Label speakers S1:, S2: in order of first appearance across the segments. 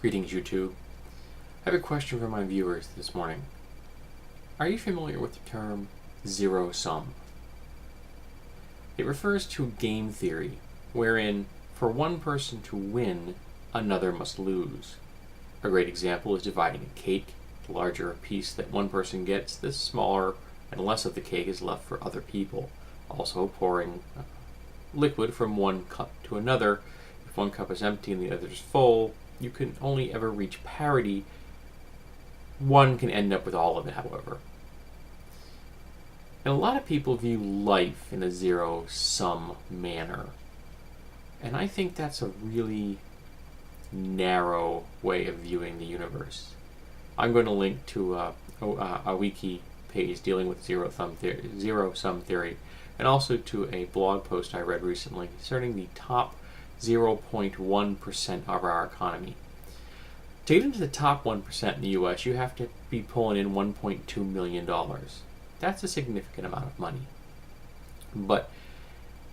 S1: Greetings, YouTube. I have a question for my viewers this morning. Are you familiar with the term zero sum? It refers to game theory, wherein for one person to win, another must lose. A great example is dividing a cake. The larger a piece that one person gets, the smaller and less of the cake is left for other people. Also, pouring liquid from one cup to another. If one cup is empty and the other is full, you can only ever reach parity. One can end up with all of it, however. And a lot of people view life in a zero-sum manner. And I think that's a really narrow way of viewing the universe. I'm going to link to a wiki page dealing with zero-sum theory, and also to a blog post I read recently concerning the top 0.1% of our economy. To get into the top 1% in the US, you have to be pulling in $1.2 million. That's a significant amount of money. But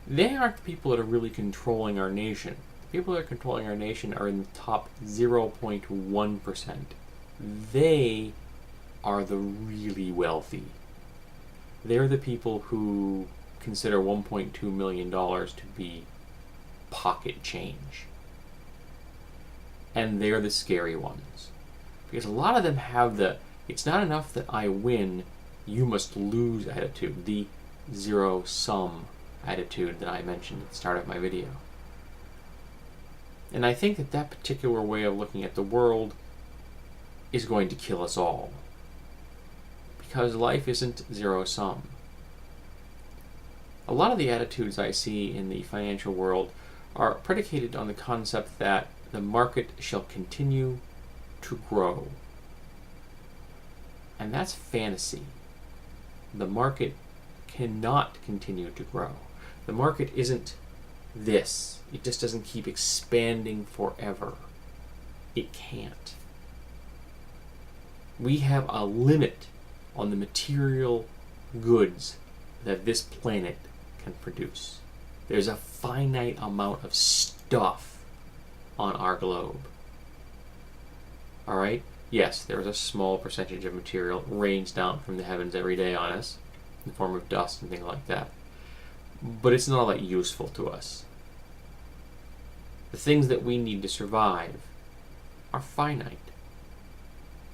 S1: they aren't the people that are really controlling our nation. The people that are controlling our nation are in the top 0.1%. They are the really wealthy. They're the people who consider $1.2 million to be pocket change. And they're the scary ones. Because a lot of them have the, it's not enough that I win, you must lose attitude. The zero-sum attitude that I mentioned at the start of my video. And I think that that particular way of looking at the world is going to kill us all. Because life isn't zero-sum. A lot of the attitudes I see in the financial world are predicated on the concept that the market shall continue to grow. And that's fantasy. The market cannot continue to grow. The market isn't this. It just doesn't keep expanding forever. It can't. We have a limit on the material goods that this planet can produce. There's a finite amount of stuff on our globe. Alright? Yes, there's a small percentage of material rains down from the heavens every day on us in the form of dust and things like that. But it's not all that useful to us. The things that we need to survive are finite.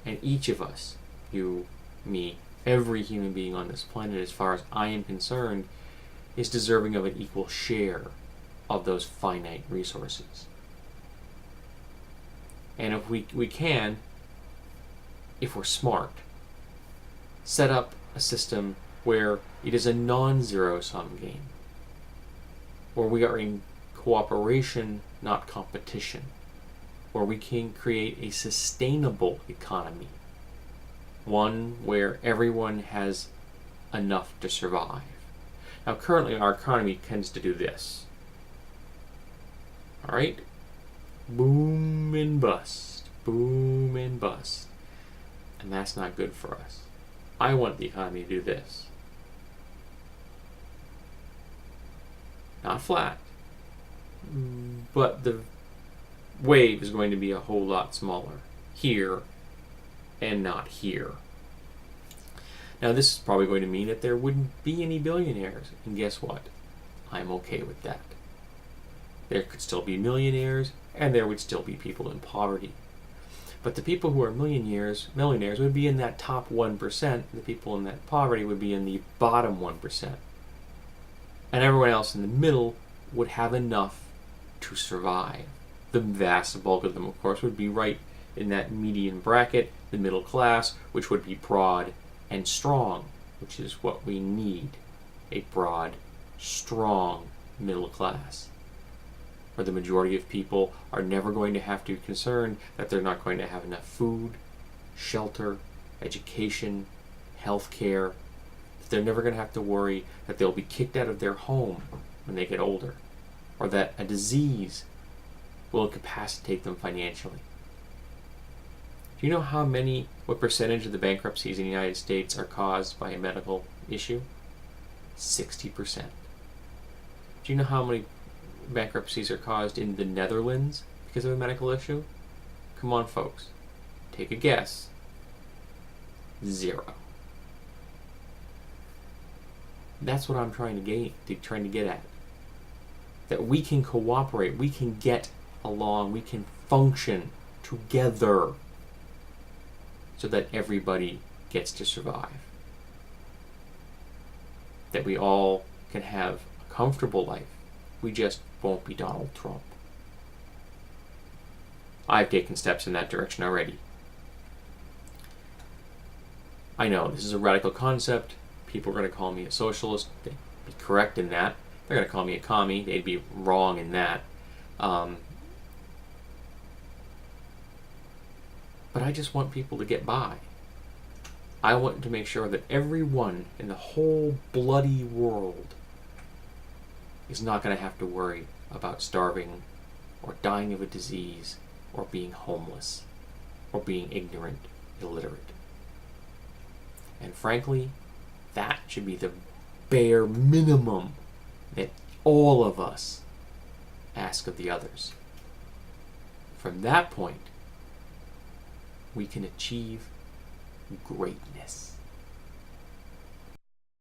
S1: And each of us, you, me, every human being on this planet, as far as I am concerned, is deserving of an equal share of those finite resources. And if we can, if we're smart, set up a system where it is a non-zero-sum game, where we are in cooperation, not competition, where we can create a sustainable economy, one where everyone has enough to survive. Now, currently, our economy tends to do this. All right? Boom and bust. Boom and bust. And that's not good for us. I want the economy to do this. Not flat. But the wave is going to be a whole lot smaller. Here and not here. Now, this is probably going to mean that there wouldn't be any billionaires. And guess what? I'm okay with that. There could still be millionaires, and there would still be people in poverty. But the people who are millionaires would be in that top 1%. The people in that poverty would be in the bottom 1%. And everyone else in the middle would have enough to survive. The vast bulk of them, of course, would be right in that median bracket, the middle class, which would be broad and strong, which is what we need. A broad, strong middle class. Where the majority of people are never going to have to be concerned that they're not going to have enough food, shelter, education, health care, that they're never going to have to worry that they'll be kicked out of their home when they get older, or that a disease will incapacitate them financially. Do you know what percentage of the bankruptcies in the United States are caused by a medical issue? 60%. Do you know how many bankruptcies are caused in the Netherlands because of a medical issue? Come on, folks. Take a guess. 0. That's what I'm trying to get at. That we can cooperate, we can get along, we can function together so that everybody gets to survive. That we all can have a comfortable life. We just won't be Donald Trump. I've taken steps in that direction already. I know this is a radical concept. People are going to call me a socialist. They'd be correct in that. They're going to call me a commie. They'd be wrong in that. But I just want people to get by. I want to make sure that everyone in the whole bloody world is not going to have to worry about starving or dying of a disease or being homeless or being ignorant, illiterate. And frankly, that should be the bare minimum that all of us ask of the others. From that point, we can achieve greatness.